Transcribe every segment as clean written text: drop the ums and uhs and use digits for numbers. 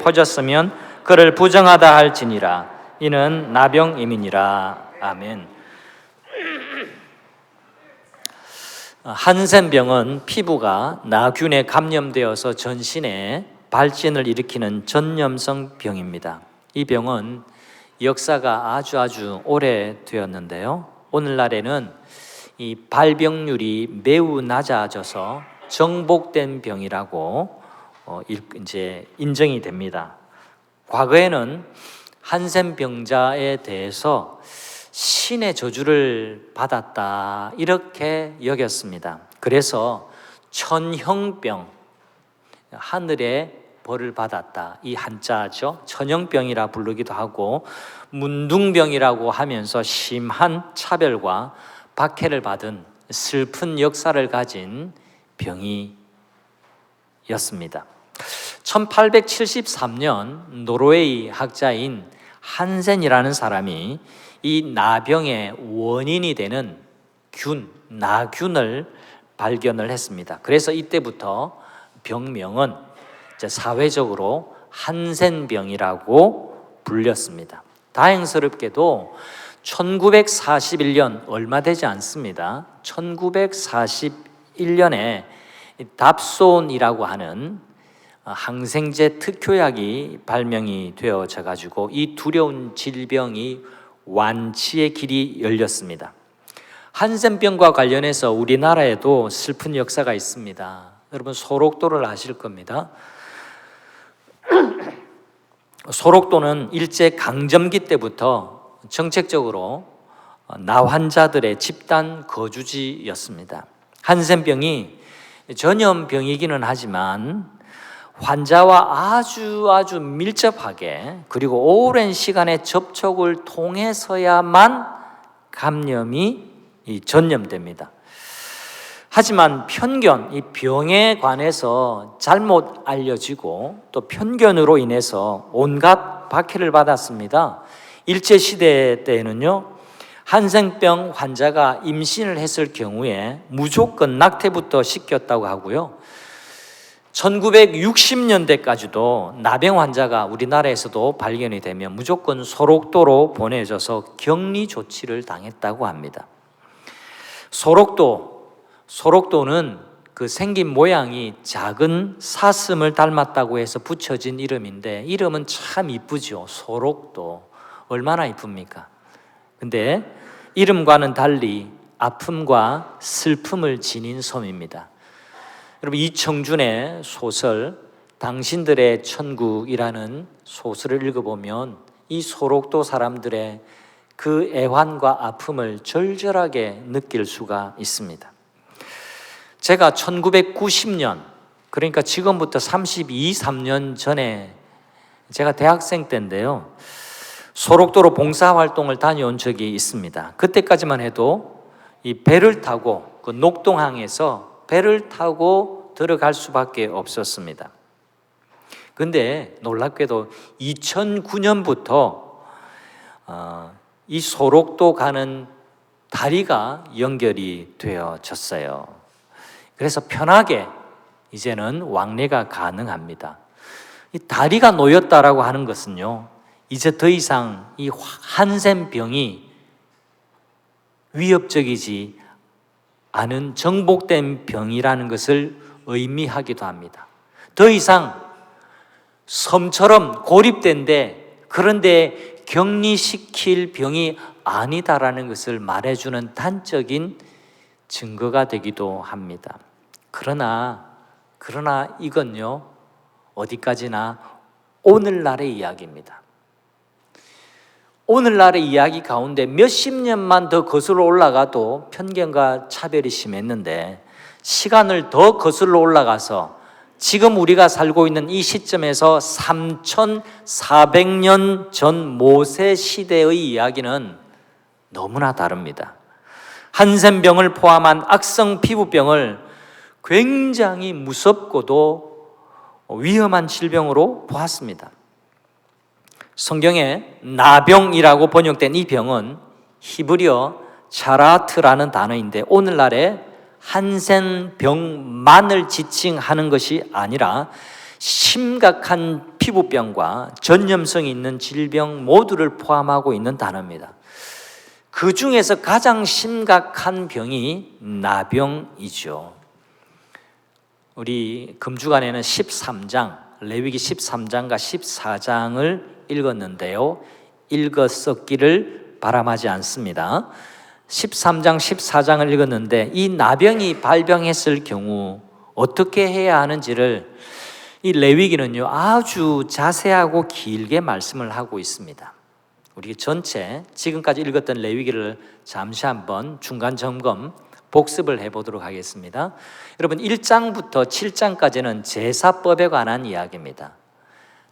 퍼졌으면 그를 부정하다 할지니라. 이는 나병임이니라. 아멘. 한센병은 피부가 나균에 감염되어서 전신에 발진을 일으키는 전염성 병입니다. 이 병은 역사가 아주 오래되었는데요. 오늘날에는 이 발병률이 매우 낮아져서 정복된 병이라고 이제 인정이 됩니다. 과거에는 한센병자에 대해서 신의 저주를 받았다 이렇게 여겼습니다. 그래서 천형병, 하늘의 벌을 받았다, 이 한자죠. 천형병이라 부르기도 하고 문둥병이라고 하면서 심한 차별과 박해를 받은 슬픈 역사를 가진 병이었습니다. 1873년 노르웨이 학자인 한센이라는 사람이 이 나병의 원인이 되는 나균을 발견을 했습니다. 그래서 이때부터 병명은 사회적으로 한센병이라고 불렸습니다. 다행스럽게도 1941년, 얼마 되지 않습니다. 1941년에 답손이라고 하는 항생제 특효약이 발명이 되어져 가지고 이 두려운 질병이 완치의 길이 열렸습니다. 한센병과 관련해서 우리나라에도 슬픈 역사가 있습니다. 여러분 소록도를 아실 겁니다. 소록도는 일제 강점기 때부터 정책적으로 나환자들의 집단 거주지였습니다. 한센병이 전염병이기는 하지만 환자와 아주 밀접하게 그리고 오랜 시간의 접촉을 통해서야만 감염이 전염됩니다. 하지만 편견, 이 병에 관해서 잘못 알려지고 또 편견으로 인해서 온갖 박해를 받았습니다. 일제시대 때에는요, 한센병 환자가 임신을 했을 경우에 무조건 낙태부터 시켰다고 하고요, 1960년대까지도 나병 환자가 우리나라에서도 발견이 되면 무조건 소록도로 보내져서 격리 조치를 당했다고 합니다. 소록도는 그 생긴 모양이 작은 사슴을 닮았다고 해서 붙여진 이름인데 이름은 참 이쁘죠. 소록도 얼마나 이쁩니까? 근데 이름과는 달리 아픔과 슬픔을 지닌 섬입니다. 여러분 이청준의 소설 당신들의 천국이라는 소설을 읽어보면 이 소록도 사람들의 그 애환과 아픔을 절절하게 느낄 수가 있습니다. 제가 1990년, 그러니까 지금부터 3년 전에 제가 대학생 때인데요, 소록도로 봉사활동을 다녀온 적이 있습니다. 그때까지만 해도 이 배를 타고 그 녹동항에서 배를 타고 들어갈 수밖에 없었습니다. 근데 놀랍게도 2009년부터 이 소록도 가는 다리가 연결이 되어졌어요. 그래서 편하게 이제는 왕래가 가능합니다. 이 다리가 놓였다라고 하는 것은요, 이제 더 이상 이 한센병이 위협적이지 않은 정복된 병이라는 것을 의미하기도 합니다. 더 이상 섬처럼 고립된데 그런데 격리시킬 병이 아니다라는 것을 말해주는 단적인 증거가 되기도 합니다. 그러나 이건요, 어디까지나 오늘날의 이야기입니다. 오늘날의 이야기 가운데 몇십 년만 더 거슬러 올라가도 편견과 차별이 심했는데 시간을 더 거슬러 올라가서 지금 우리가 살고 있는 이 시점에서 3,400년 전 모세 시대의 이야기는 너무나 다릅니다. 한센병을 포함한 악성 피부병을 굉장히 무섭고도 위험한 질병으로 보았습니다. 성경에 나병이라고 번역된 이 병은 히브리어 차라트라는 단어인데 오늘날의 한센병만을 지칭하는 것이 아니라 심각한 피부병과 전염성이 있는 질병 모두를 포함하고 있는 단어입니다. 그 중에서 가장 심각한 병이 나병이죠. 우리 금주간에는 13장, 레위기 13장과 14장을 읽었는데요. 읽었었기를 바람하지 않습니다. 13장, 14장을 읽었는데 이 나병이 발병했을 경우 어떻게 해야 하는지를 이 레위기는요 아주 자세하고 길게 말씀을 하고 있습니다. 우리 전체 지금까지 읽었던 레위기를 잠시 한번 중간 점검 복습을 해보도록 하겠습니다. 여러분 1장부터 7장까지는 제사법에 관한 이야기입니다.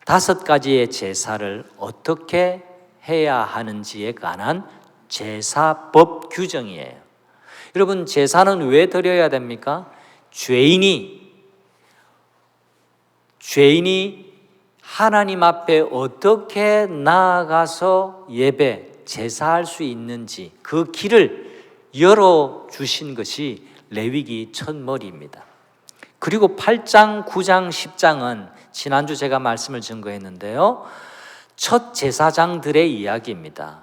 5가지의 제사를 어떻게 해야 하는지에 관한 제사법 규정이에요. 여러분 제사는 왜 드려야 됩니까? 죄인이 하나님 앞에 어떻게 나아가서 예배, 제사할 수 있는지 그 길을 열어주신 것이 레위기 첫머리입니다. 그리고 8장, 9장, 10장은 지난주 제가 말씀을 증거했는데요. 첫 제사장들의 이야기입니다.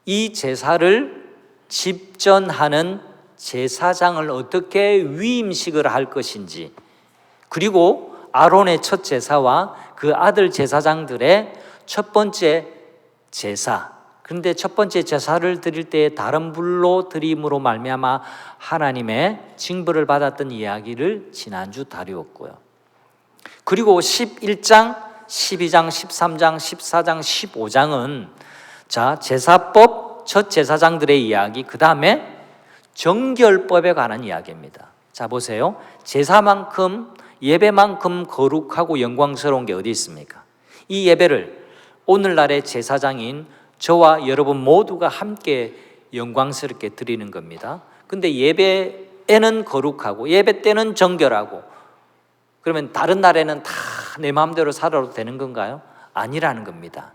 이 제사를 집전하는 제사장을 어떻게 위임식을 할 것인지, 그리고 아론의 첫 제사와 그 아들 제사장들의 첫 번째 제사, 그런데 첫 번째 제사를 드릴 때 다른 불로 드림으로 말미암아 하나님의 징벌을 받았던 이야기를 지난주 다루었고요. 그리고 11장, 12장, 13장, 14장, 15장은 제사법, 첫 제사장들의 이야기, 그 다음에 정결법에 관한 이야기입니다. 자 보세요. 제사만큼 예배만큼 거룩하고 영광스러운 게 어디 있습니까? 이 예배를 오늘날의 제사장인 저와 여러분 모두가 함께 영광스럽게 드리는 겁니다. 근데 예배에는 거룩하고 예배 때는 정결하고, 그러면 다른 날에는 다 내 마음대로 살아도 되는 건가요? 아니라는 겁니다.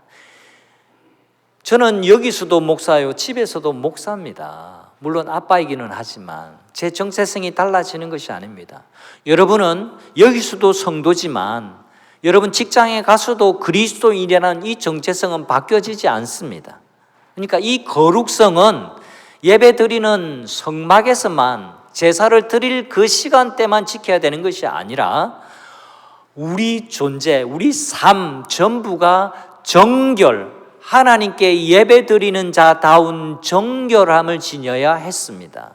저는 여기서도 목사요, 집에서도 목사입니다. 물론 아빠이기는 하지만 제 정체성이 달라지는 것이 아닙니다. 여러분은 여기서도 성도지만 여러분 직장에 가서도 그리스도인이라는 이 정체성은 바뀌어지지 않습니다. 그러니까 이 거룩성은 예배 드리는 성막에서만 제사를 드릴 그 시간대만 지켜야 되는 것이 아니라 우리 존재, 우리 삶 전부가 정결, 하나님께 예배 드리는 자다운 정결함을 지녀야 했습니다.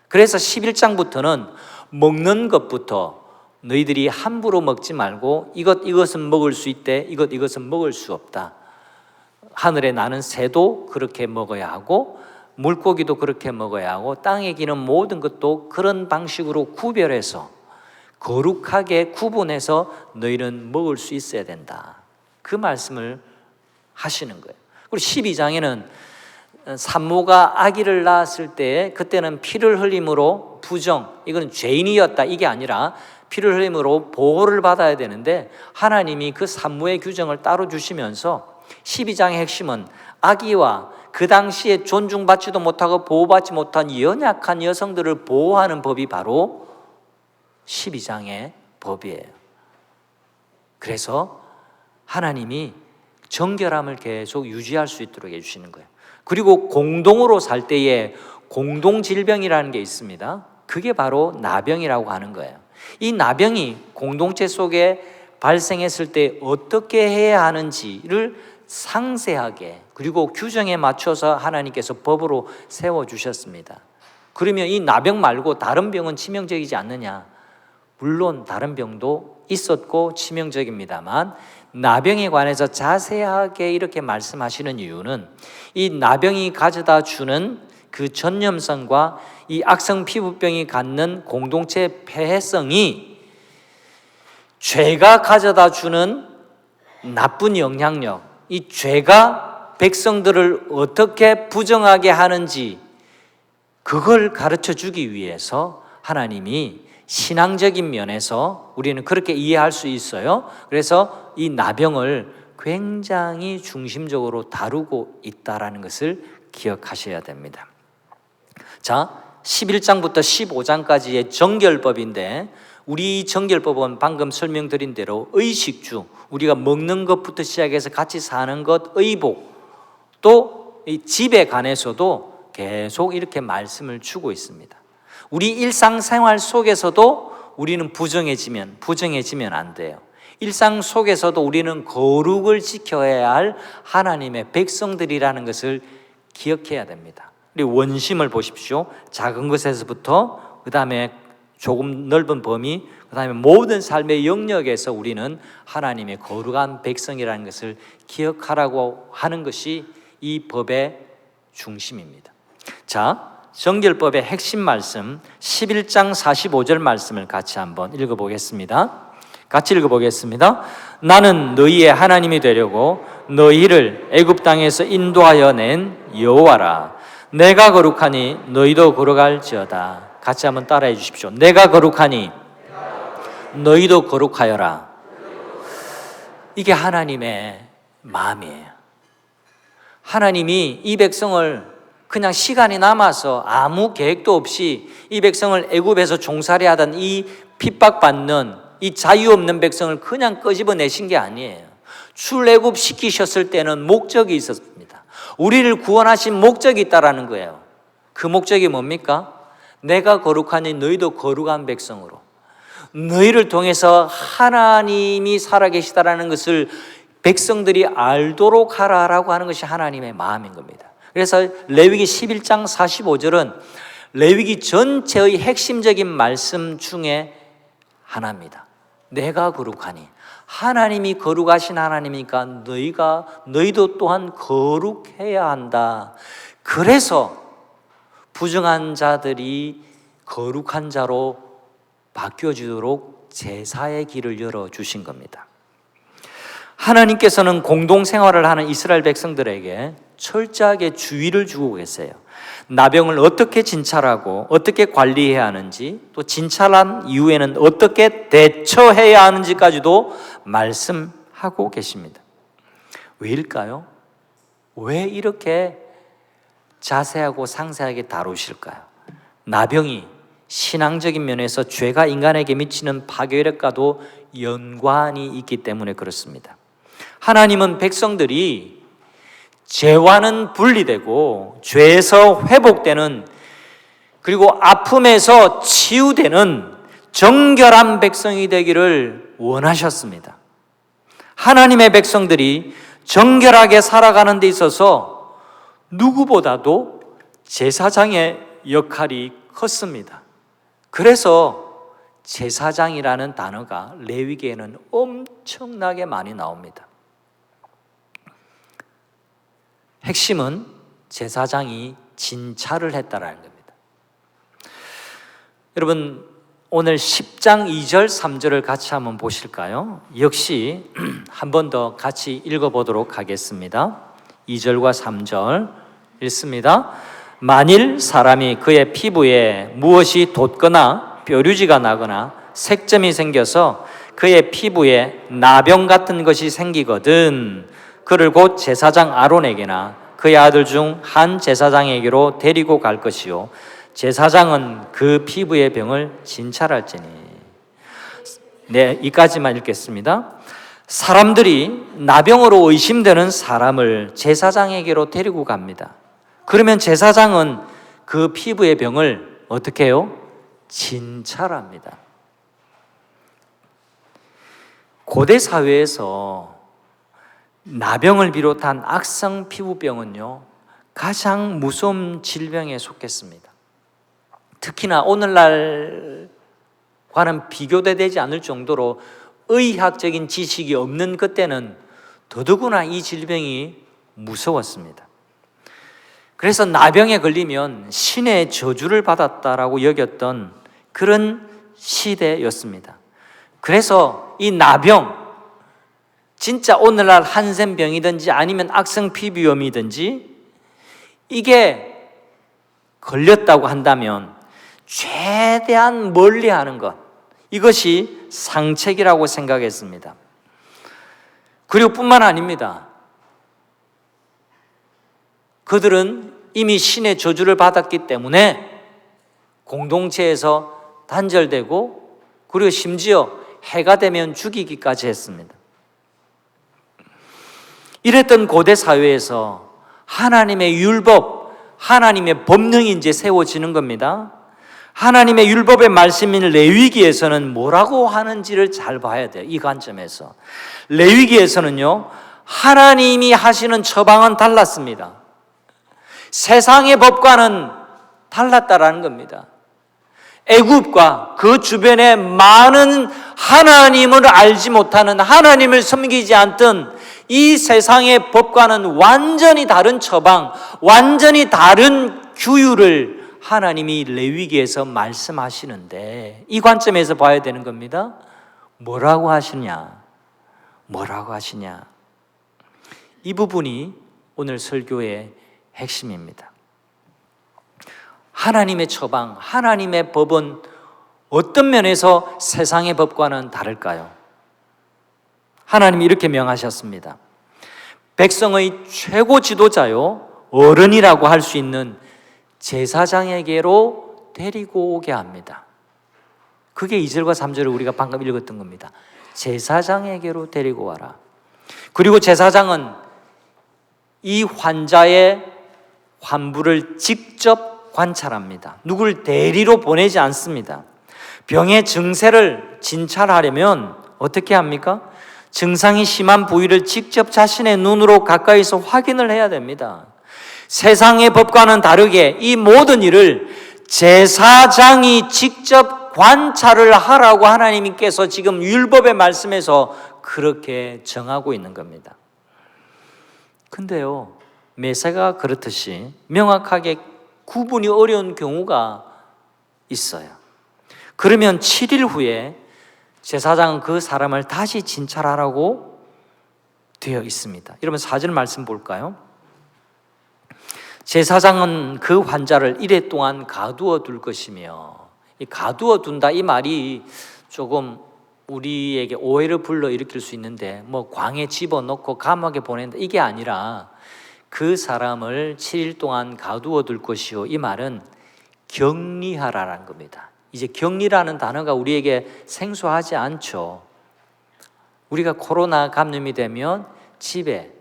그래서 11장부터는 먹는 것부터 너희들이 함부로 먹지 말고 이것은 먹을 수 있대, 이것은 먹을 수 없다. 하늘에 나는 새도 그렇게 먹어야 하고 물고기도 그렇게 먹어야 하고 땅에 기는 모든 것도 그런 방식으로 구별해서 거룩하게 구분해서 너희는 먹을 수 있어야 된다. 그 말씀을 하시는 거예요. 그리고 12장에는 산모가 아기를 낳았을 때 그때는 피를 흘림으로 부정, 이건 죄인이었다 이게 아니라 피를 흘림으로 보호를 받아야 되는데 하나님이 그 산모의 규정을 따로 주시면서 12장의 핵심은 아기와 그 당시에 존중받지도 못하고 보호받지 못한 연약한 여성들을 보호하는 법이 바로 12장의 법이에요. 그래서 하나님이 정결함을 계속 유지할 수 있도록 해주시는 거예요. 그리고 공동으로 살 때에 공동질병이라는 게 있습니다. 그게 바로 나병이라고 하는 거예요. 이 나병이 공동체 속에 발생했을 때 어떻게 해야 하는지를 상세하게 그리고 규정에 맞춰서 하나님께서 법으로 세워주셨습니다. 그러면 이 나병 말고 다른 병은 치명적이지 않느냐? 물론 다른 병도 있었고 치명적입니다만 나병에 관해서 자세하게 이렇게 말씀하시는 이유는 이 나병이 가져다 주는 그 전염성과 이 악성 피부병이 갖는 공동체 폐해성이 죄가 가져다 주는 나쁜 영향력, 이 죄가 백성들을 어떻게 부정하게 하는지 그걸 가르쳐 주기 위해서 하나님이 신앙적인 면에서 우리는 그렇게 이해할 수 있어요. 그래서 이 나병을 굉장히 중심적으로 다루고 있다는 것을 기억하셔야 됩니다. 자, 11장부터 15장까지의 정결법인데 우리 정결법은 방금 설명드린 대로 의식주, 우리가 먹는 것부터 시작해서 같이 사는 것, 의복, 또 이 집에 관해서도 계속 이렇게 말씀을 주고 있습니다. 우리 일상생활 속에서도 우리는 부정해지면 안 돼요. 일상 속에서도 우리는 거룩을 지켜야 할 하나님의 백성들이라는 것을 기억해야 됩니다. 우리 원심을 보십시오. 작은 것에서부터 그 다음에 조금 넓은 범위, 그 다음에 모든 삶의 영역에서 우리는 하나님의 거룩한 백성이라는 것을 기억하라고 하는 것이 이 법의 중심입니다. 자, 정결법의 핵심 말씀 11장 45절 말씀을 같이 한번 읽어보겠습니다. 같이 읽어보겠습니다. 나는 너희의 하나님이 되려고 너희를 애굽 땅에서 인도하여 낸 여호와라. 내가 거룩하니 너희도 거룩할지어다. 같이 한번 따라해 주십시오. 내가 거룩하니 너희도 거룩하여라. 이게 하나님의 마음이에요. 하나님이 이 백성을 그냥 시간이 남아서 아무 계획도 없이 이 백성을 애굽에서 종살이 하던 이 핍박받는 이 자유 없는 백성을 그냥 끄집어내신 게 아니에요. 출애굽 시키셨을 때는 목적이 있었습니다. 우리를 구원하신 목적이 있다라는 거예요. 그 목적이 뭡니까? 내가 거룩하니 너희도 거룩한 백성으로, 너희를 통해서 하나님이 살아계시다라는 것을 백성들이 알도록 하라라고 하는 것이 하나님의 마음인 겁니다. 그래서 레위기 11장 45절은 레위기 전체의 핵심적인 말씀 중에 하나입니다. 내가 거룩하니, 하나님이 거룩하신 하나님이니까 너희도 또한 거룩해야 한다. 그래서 부정한 자들이 거룩한 자로 바뀌어지도록 제사의 길을 열어주신 겁니다. 하나님께서는 공동생활을 하는 이스라엘 백성들에게 철저하게 주의를 주고 계세요. 나병을 어떻게 진찰하고 어떻게 관리해야 하는지, 또 진찰한 이후에는 어떻게 대처해야 하는지까지도 말씀하고 계십니다. 왜일까요? 왜 이렇게 자세하고 상세하게 다루실까요? 나병이 신앙적인 면에서 죄가 인간에게 미치는 파괴력과도 연관이 있기 때문에 그렇습니다. 하나님은 백성들이 죄와는 분리되고 죄에서 회복되는, 그리고 아픔에서 치유되는 정결한 백성이 되기를 원하셨습니다. 하나님의 백성들이 정결하게 살아가는 데 있어서 누구보다도 제사장의 역할이 컸습니다. 그래서 제사장이라는 단어가 레위기에는 엄청나게 많이 나옵니다. 핵심은 제사장이 진찰을 했다라는 겁니다. 여러분, 오늘 10장 2절 3절을 같이 한번 보실까요? 역시 한 번 더 같이 읽어보도록 하겠습니다. 2절과 3절 읽습니다. 만일 사람이 그의 피부에 무엇이 돋거나 뾰루지가 나거나 색점이 생겨서 그의 피부에 나병 같은 것이 생기거든 그를 곧 제사장 아론에게나 그의 아들 중 한 제사장에게로 데리고 갈 것이요 제사장은 그 피부의 병을 진찰할지니. 네, 이까지만 읽겠습니다. 사람들이 나병으로 의심되는 사람을 제사장에게로 데리고 갑니다. 그러면 제사장은 그 피부의 병을 어떻게 해요? 진찰합니다. 고대 사회에서 나병을 비롯한 악성 피부병은요, 가장 무서운 질병에 속했습니다. 특히나 오늘날과는 비교되지 않을 정도로 의학적인 지식이 없는 그때는 더더구나 이 질병이 무서웠습니다. 그래서 나병에 걸리면 신의 저주를 받았다라고 여겼던 그런 시대였습니다. 그래서 이 나병, 진짜 오늘날 한센병이든지 아니면 악성 피부염이든지 이게 걸렸다고 한다면 최대한 멀리하는 것, 이것이 상책이라고 생각했습니다. 그리고 뿐만 아닙니다. 그들은 이미 신의 저주를 받았기 때문에 공동체에서 단절되고 그리고 심지어 해가 되면 죽이기까지 했습니다. 이랬던 고대 사회에서 하나님의 율법, 하나님의 법령이 이제 세워지는 겁니다. 하나님의 율법의 말씀인 레위기에서는 뭐라고 하는지를 잘 봐야 돼요. 이 관점에서 레위기에서는요, 하나님이 하시는 처방은 달랐습니다. 세상의 법과는 달랐다라는 겁니다. 애굽과 그 주변에 많은 하나님을 알지 못하는, 하나님을 섬기지 않던 이 세상의 법과는 완전히 다른 처방, 완전히 다른 규율을 하나님이 레위기에서 말씀하시는데, 이 관점에서 봐야 되는 겁니다. 뭐라고 하시냐? 뭐라고 하시냐? 이 부분이 오늘 설교의 핵심입니다. 하나님의 처방, 하나님의 법은 어떤 면에서 세상의 법과는 다를까요? 하나님이 이렇게 명하셨습니다. 백성의 최고 지도자요, 어른이라고 할 수 있는 제사장에게로 데리고 오게 합니다. 그게 2절과 3절을 우리가 방금 읽었던 겁니다. 제사장에게로 데리고 와라. 그리고 제사장은 이 환자의 환부를 직접 관찰합니다. 누굴 대리로 보내지 않습니다. 병의 증세를 진찰하려면 어떻게 합니까? 증상이 심한 부위를 직접 자신의 눈으로 가까이서 확인을 해야 됩니다. 세상의 법과는 다르게 이 모든 일을 제사장이 직접 관찰을 하라고 하나님께서 지금 율법의 말씀에서 그렇게 정하고 있는 겁니다. 근데요, 메시아가 그렇듯이 명확하게 구분이 어려운 경우가 있어요. 그러면 7일 후에 제사장은 그 사람을 다시 진찰하라고 되어 있습니다. 여러분 4절 말씀 볼까요? 제사장은 그 환자를 이래 동안 가두어 둘 것이며, 이 가두어 둔다 이 말이 조금 우리에게 오해를 불러일으킬 수 있는데, 뭐 광에 집어넣고 감옥에 보낸다 이게 아니라 그 사람을 7일 동안 가두어 둘 것이요, 이 말은 격리하라는 겁니다. 이제 격리라는 단어가 우리에게 생소하지 않죠. 우리가 코로나 감염이 되면 집에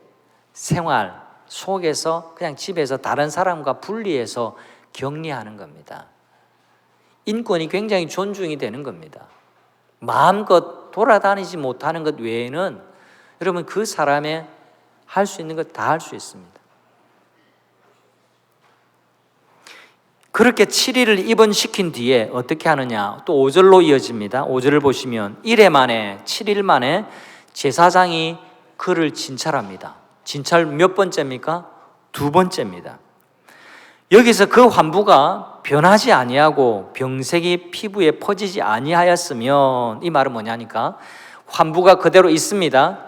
생활 속에서 그냥 집에서 다른 사람과 분리해서 격리하는 겁니다. 인권이 굉장히 존중이 되는 겁니다. 마음껏 돌아다니지 못하는 것 외에는 여러분 그 사람의 할 수 있는 것 다 할 수 있습니다. 그렇게 7일을 입원시킨 뒤에 어떻게 하느냐? 또 5절로 이어집니다. 5절을 보시면 7일 만에 제사장이 그를 진찰합니다. 진찰 몇 번째입니까? 2번째입니다. 여기서 그 환부가 변하지 아니하고 병색이 피부에 퍼지지 아니하였으면, 이 말은 뭐냐니까 환부가 그대로 있습니다.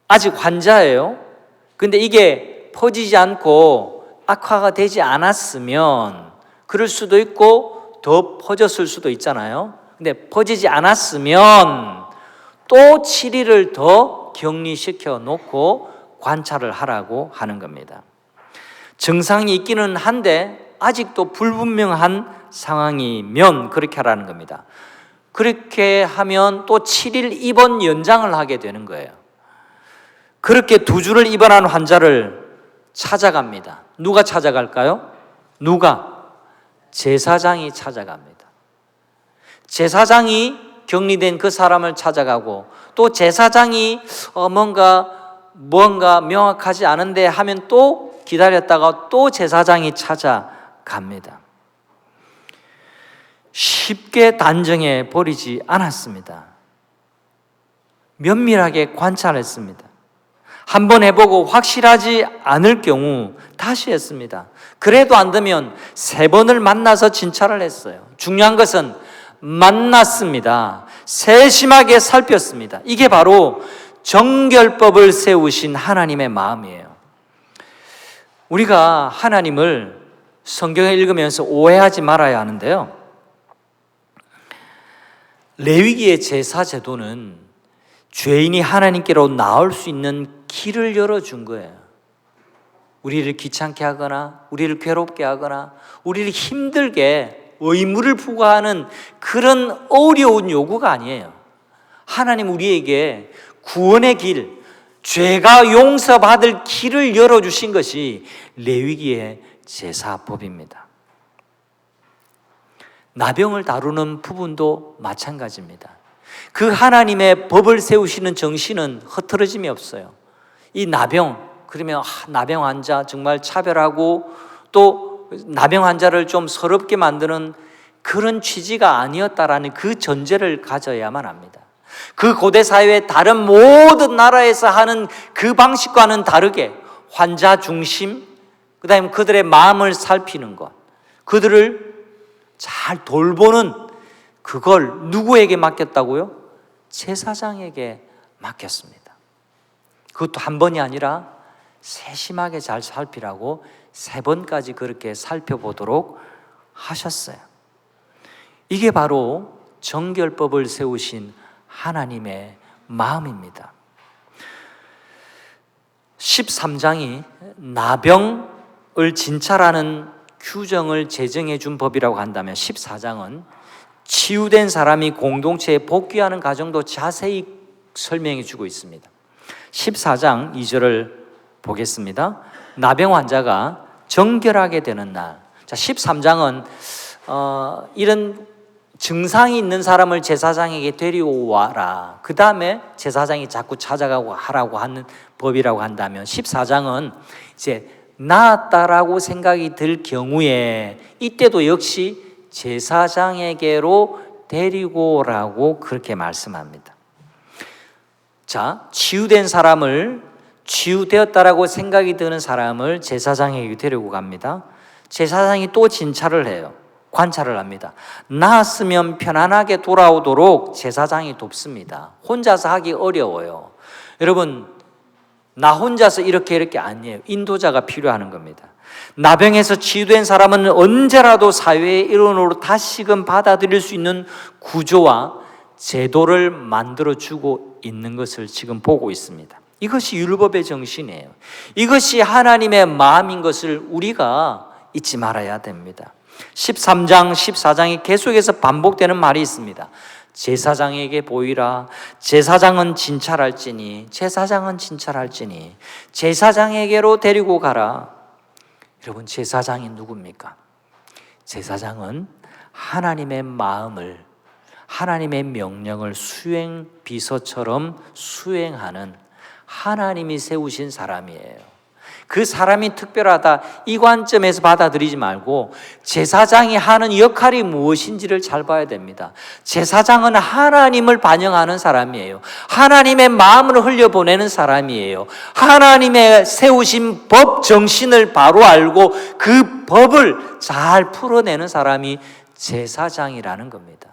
아직 환자예요. 근데 이게 퍼지지 않고 악화가 되지 않았으면, 그럴 수도 있고 더 퍼졌을 수도 있잖아요. 근데 퍼지지 않았으면 또 7일을 더 격리시켜 놓고 관찰을 하라고 하는 겁니다. 증상이 있기는 한데 아직도 불분명한 상황이면 그렇게 하라는 겁니다. 그렇게 하면 또 7일 입원 연장을 하게 되는 거예요. 그렇게 2주를 입원한 환자를 찾아갑니다. 누가 찾아갈까요? 누가? 제사장이 찾아갑니다. 제사장이 격리된 그 사람을 찾아가고, 또 제사장이 뭔가 명확하지 않은데 하면 또 기다렸다가 또 제사장이 찾아갑니다. 쉽게 단정해 버리지 않았습니다. 면밀하게 관찰했습니다. 한번 해보고 확실하지 않을 경우 다시 했습니다. 그래도 안 되면 3번을 만나서 진찰을 했어요. 중요한 것은 만났습니다. 세심하게 살폈습니다. 이게 바로 정결법을 세우신 하나님의 마음이에요. 우리가 하나님을 성경을 읽으면서 오해하지 말아야 하는데요, 레위기의 제사 제도는 죄인이 하나님께로 나올 수 있는 길을 열어준 거예요. 우리를 귀찮게 하거나 우리를 괴롭게 하거나 우리를 힘들게 의무를 부과하는 그런 어려운 요구가 아니에요. 하나님 우리에게 구원의 길, 죄가 용서받을 길을 열어주신 것이 레위기의 제사법입니다. 나병을 다루는 부분도 마찬가지입니다. 그 하나님의 법을 세우시는 정신은 흐트러짐이 없어요. 이 나병, 그러면 나병 환자 정말 차별하고 또 나병 환자를 좀 서럽게 만드는 그런 취지가 아니었다라는 그 전제를 가져야만 합니다. 그 고대 사회의 다른 모든 나라에서 하는 그 방식과는 다르게 환자 중심, 그 다음에 그들의 마음을 살피는 것, 그들을 잘 돌보는 그걸 누구에게 맡겼다고요? 제사장에게 맡겼습니다. 그것도 한 번이 아니라 세심하게 잘 살피라고 3번까지 그렇게 살펴보도록 하셨어요. 이게 바로 정결법을 세우신 하나님의 마음입니다. 13장이 나병을 진찰하는 규정을 제정해 준 법이라고 한다면 14장은 치유된 사람이 공동체에 복귀하는 과정도 자세히 설명해 주고 있습니다. 14장 2절을 보겠습니다. 나병 환자가 정결하게 되는 날. 자, 13장은 이런 증상이 있는 사람을 제사장에게 데리고 와라. 그 다음에 제사장이 자꾸 찾아가고 하라고 하는 법이라고 한다면 14장은 이제 나았다라고 생각이 들 경우에 이때도 역시 제사장에게로 데리고 오라고 그렇게 말씀합니다. 자, 치유된 사람을 치유되었다라고 생각이 드는 사람을 제사장에게 데리고 갑니다. 제사장이 또 진찰을 해요. 관찰을 합니다. 나았으면 편안하게 돌아오도록 제사장이 돕습니다. 혼자서 하기 어려워요. 여러분, 나 혼자서 이렇게 아니에요. 인도자가 필요한 겁니다. 나병에서 치유된 사람은 언제라도 사회의 일원으로 다시금 받아들일 수 있는 구조와 제도를 만들어주고 있는 것을 지금 보고 있습니다. 이것이 율법의 정신이에요. 이것이 하나님의 마음인 것을 우리가 잊지 말아야 됩니다. 13장, 14장이 계속해서 반복되는 말이 있습니다. 제사장에게 보이라. 제사장은 진찰할지니, 제사장은 진찰할지니, 제사장에게로 데리고 가라. 여러분, 제사장이 누굽니까? 제사장은 하나님의 마음을, 하나님의 명령을 수행 비서처럼 수행하는 하나님이 세우신 사람이에요. 그 사람이 특별하다, 이 관점에서 받아들이지 말고 제사장이 하는 역할이 무엇인지를 잘 봐야 됩니다. 제사장은 하나님을 반영하는 사람이에요. 하나님의 마음을 흘려보내는 사람이에요. 하나님의 세우신 법 정신을 바로 알고 그 법을 잘 풀어내는 사람이 제사장이라는 겁니다.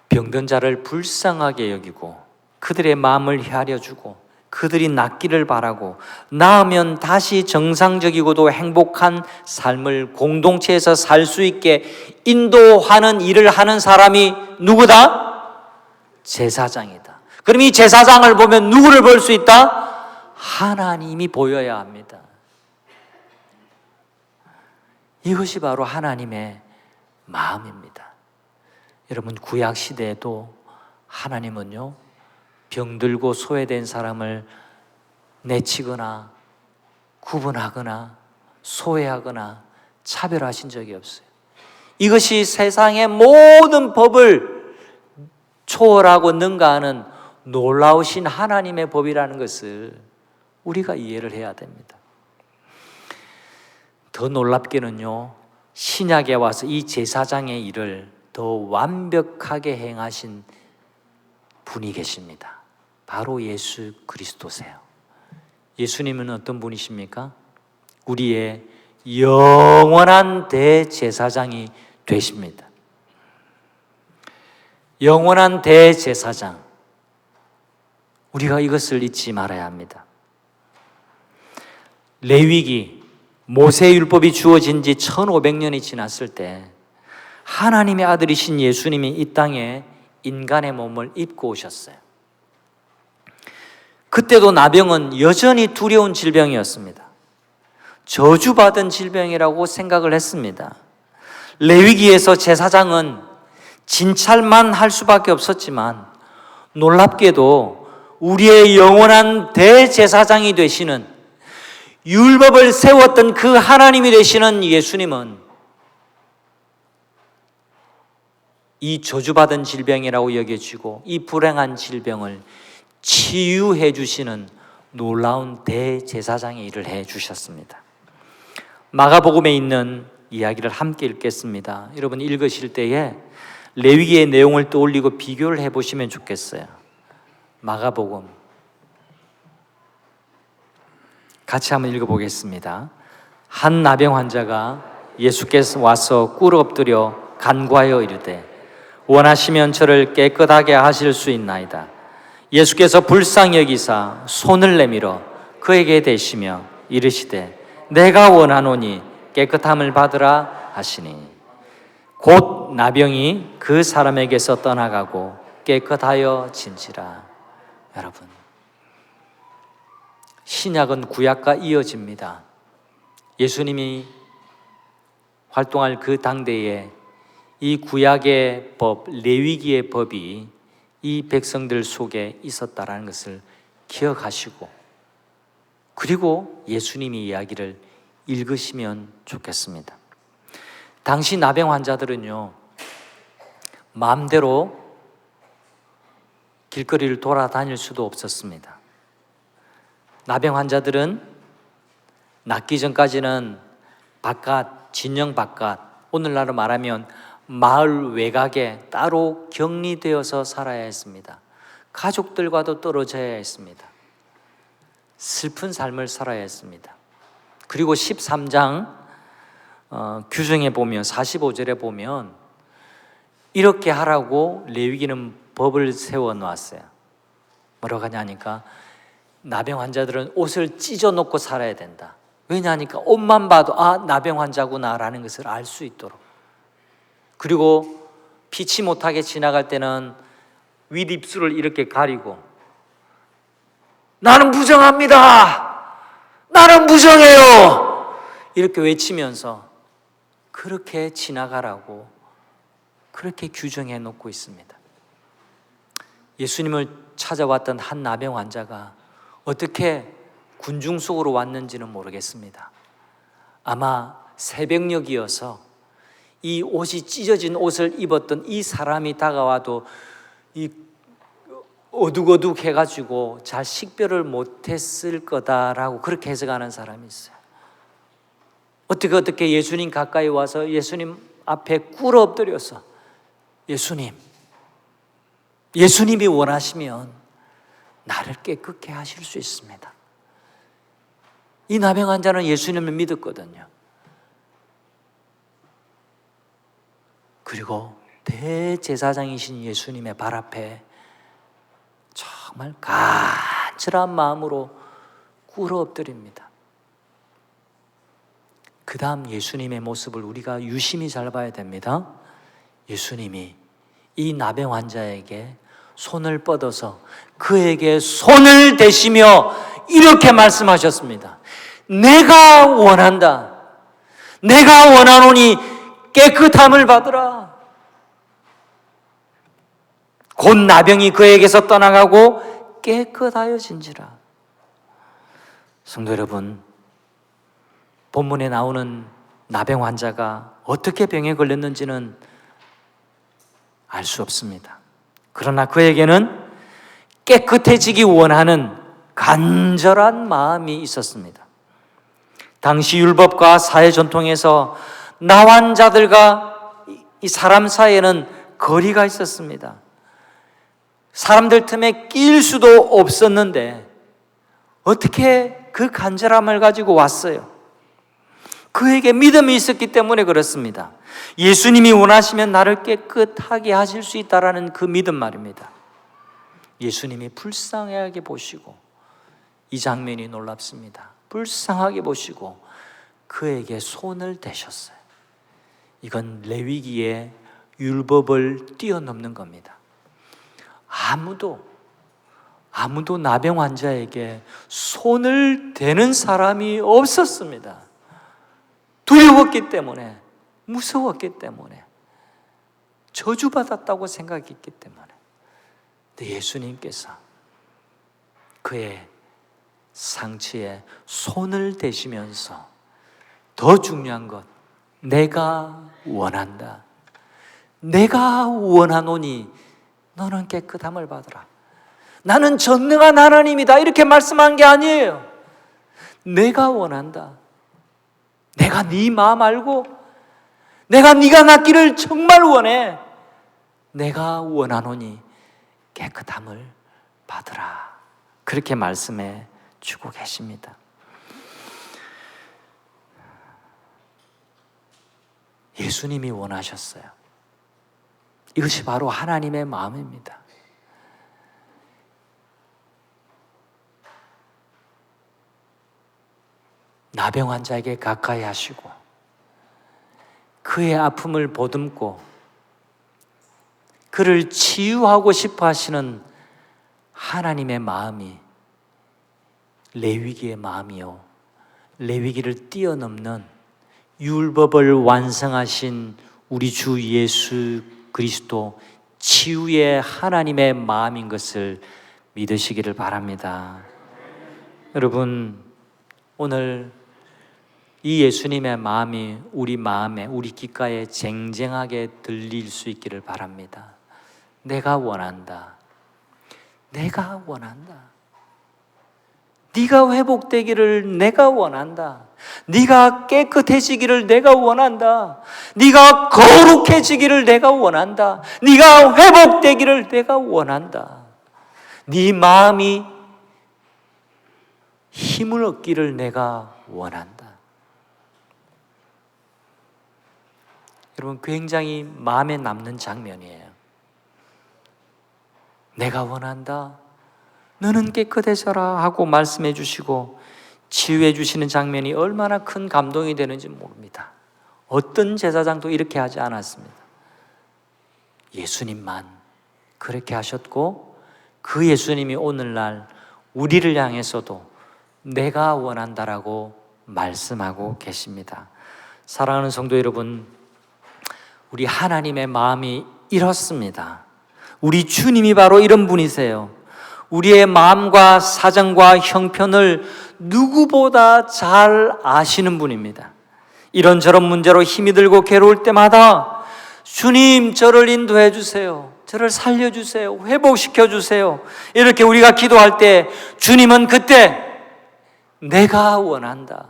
병든 자를 불쌍하게 여기고 그들의 마음을 헤아려주고 그들이 낫기를 바라고 나으면 다시 정상적이고도 행복한 삶을 공동체에서 살 수 있게 인도하는 일을 하는 사람이 누구다? 제사장이다. 그럼 이 제사장을 보면 누구를 볼 수 있다? 하나님이 보여야 합니다. 이것이 바로 하나님의 마음입니다. 여러분, 구약 시대에도 하나님은요, 병들고 소외된 사람을 내치거나 구분하거나 소외하거나 차별하신 적이 없어요. 이것이 세상의 모든 법을 초월하고 능가하는 놀라우신 하나님의 법이라는 것을 우리가 이해를 해야 됩니다. 더 놀랍게는요, 신약에 와서 이 제사장의 일을 더 완벽하게 행하신 분이 계십니다. 바로 예수 그리스도세요. 예수님은 어떤 분이십니까? 우리의 영원한 대제사장이 되십니다. 영원한 대제사장. 우리가 이것을 잊지 말아야 합니다. 레위기, 모세율법이 주어진 지 1500년이 지났을 때 하나님의 아들이신 예수님이 이 땅에 인간의 몸을 입고 오셨어요. 그때도 나병은 여전히 두려운 질병이었습니다. 저주받은 질병이라고 생각을 했습니다. 레위기에서 제사장은 진찰만 할 수밖에 없었지만 놀랍게도 우리의 영원한 대제사장이 되시는, 율법을 세웠던 그 하나님이 되시는 예수님은 이 저주받은 질병이라고 여겨지고 이 불행한 질병을 치유해 주시는 놀라운 대제사장의 일을 해 주셨습니다. 마가복음에 있는 이야기를 함께 읽겠습니다. 여러분 읽으실 때에 레위기의 내용을 떠올리고 비교를 해보시면 좋겠어요. 마가복음 같이 한번 읽어보겠습니다. 한 나병 환자가 예수께서 와서 꿇어 엎드려 간구하여 이르되 원하시면 저를 깨끗하게 하실 수 있나이다. 예수께서 불쌍히 여기사 손을 내밀어 그에게 대시며 이르시되 내가 원하노니 깨끗함을 받으라 하시니 곧 나병이 그 사람에게서 떠나가고 깨끗하여 진지라. 여러분, 신약은 구약과 이어집니다. 예수님이 활동할 그 당대에 이 구약의 법, 레위기의 법이 이 백성들 속에 있었다라는 것을 기억하시고, 그리고 예수님의 이야기를 읽으시면 좋겠습니다. 당시 나병 환자들은요, 마음대로 길거리를 돌아다닐 수도 없었습니다. 나병 환자들은 낫기 전까지는 바깥, 진영 바깥, 오늘날로 말하면 마을 외곽에 따로 격리되어서 살아야 했습니다. 가족들과도 떨어져야 했습니다. 슬픈 삶을 살아야 했습니다. 그리고 13장 규정에 보면 45절에 보면 이렇게 하라고 레위기는 법을 세워놓았어요. 뭐라고 하냐니까 나병 환자들은 옷을 찢어놓고 살아야 된다. 왜냐하니까 옷만 봐도 아, 나병 환자구나 라는 것을 알 수 있도록. 그리고 피치 못하게 지나갈 때는 윗입술을 이렇게 가리고 나는 부정합니다, 나는 부정해요, 이렇게 외치면서 그렇게 지나가라고 그렇게 규정해 놓고 있습니다. 예수님을 찾아왔던 한 나병 환자가 어떻게 군중 속으로 왔는지는 모르겠습니다. 아마 새벽녘이어서 이 옷이 찢어진 옷을 입었던 이 사람이 다가와도 이 어둑어둑 해가지고 잘 식별을 못했을 거다라고 그렇게 해석하는 사람이 있어요. 어떻게 예수님 가까이 와서 예수님 앞에 꿇어 엎드려서 예수님이 원하시면 나를 깨끗게 하실 수 있습니다. 이 나병 환자는 예수님을 믿었거든요. 그리고 대제사장이신 예수님의 발 앞에 정말 간절한 마음으로 꿇어 엎드립니다. 그 다음 예수님의 모습을 우리가 유심히 잘 봐야 됩니다. 예수님이 이 나병 환자에게 손을 뻗어서 그에게 손을 대시며 이렇게 말씀하셨습니다. 내가 원한다. 내가 원하노니 깨끗함을 받으라. 곧 나병이 그에게서 떠나가고 깨끗하여진지라. 성도 여러분, 본문에 나오는 나병 환자가 어떻게 병에 걸렸는지는 알 수 없습니다. 그러나 그에게는 깨끗해지기 원하는 간절한 마음이 있었습니다. 당시 율법과 사회 전통에서 나 환자들과 이 사람 사이에는 거리가 있었습니다. 사람들 틈에 끼일 수도 없었는데 어떻게 그 간절함을 가지고 왔어요? 그에게 믿음이 있었기 때문에 그렇습니다. 예수님이 원하시면 나를 깨끗하게 하실 수 있다라는 그 믿음 말입니다. 예수님이 불쌍하게 보시고, 이 장면이 놀랍습니다. 불쌍하게 보시고 그에게 손을 대셨어요. 이건 레위기의 율법을 뛰어넘는 겁니다. 아무도 나병 환자에게 손을 대는 사람이 없었습니다. 두려웠기 때문에, 무서웠기 때문에, 저주받았다고 생각했기 때문에. 근데 예수님께서 그의 상처에 손을 대시면서 더 중요한 것, 내가 원한다. 내가 원하노니 너는 깨끗함을 받으라. 나는 전능한 하나님이다. 이렇게 말씀한 게 아니에요. 내가 원한다. 내가 네 마음 알고 내가 네가 낫기를 정말 원해. 내가 원하노니 깨끗함을 받으라. 그렇게 말씀해 주고 계십니다. 예수님이 원하셨어요. 이것이 바로 하나님의 마음입니다. 나병 환자에게 가까이 하시고 그의 아픔을 보듬고 그를 치유하고 싶어 하시는 하나님의 마음이 레위기의 마음이요, 레위기를 뛰어넘는 율법을 완성하신 우리 주 예수 그리스도 치유의 하나님의 마음인 것을 믿으시기를 바랍니다. 여러분, 오늘 이 예수님의 마음이 우리 마음에, 우리 귓가에 쟁쟁하게 들릴 수 있기를 바랍니다. 내가 원한다. 내가 원한다. 네가 회복되기를 내가 원한다. 네가 깨끗해지기를 내가 원한다. 네가 거룩해지기를 내가 원한다. 네가 회복되기를 내가 원한다. 네 마음이 힘을 얻기를 내가 원한다. 여러분, 굉장히 마음에 남는 장면이에요. 내가 원한다. 너는 깨끗해져라 하고 말씀해 주시고 치유해 주시는 장면이 얼마나 큰 감동이 되는지 모릅니다. 어떤 제사장도 이렇게 하지 않았습니다. 예수님만 그렇게 하셨고 그 예수님이 오늘날 우리를 향해서도 내가 원한다라고 말씀하고 계십니다. 사랑하는 성도 여러분, 우리 하나님의 마음이 이렇습니다. 우리 주님이 바로 이런 분이세요. 우리의 마음과 사정과 형편을 누구보다 잘 아시는 분입니다. 이런저런 문제로 힘이 들고 괴로울 때마다 주님, 저를 인도해 주세요. 저를 살려주세요. 회복시켜 주세요. 이렇게 우리가 기도할 때 주님은 그때 내가 원한다.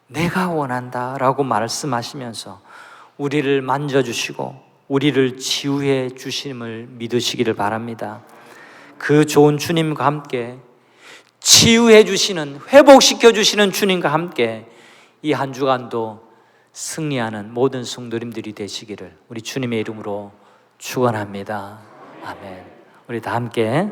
내가 원한다 라고 말씀하시면서 우리를 만져주시고 우리를 치유해 주심을 믿으시기를 바랍니다. 그 좋은 주님과 함께 치유해 주시는, 회복시켜 주시는 주님과 함께 이 한 주간도 승리하는 모든 성도님들이 되시기를 우리 주님의 이름으로 축원합니다. 아멘. 우리 다 함께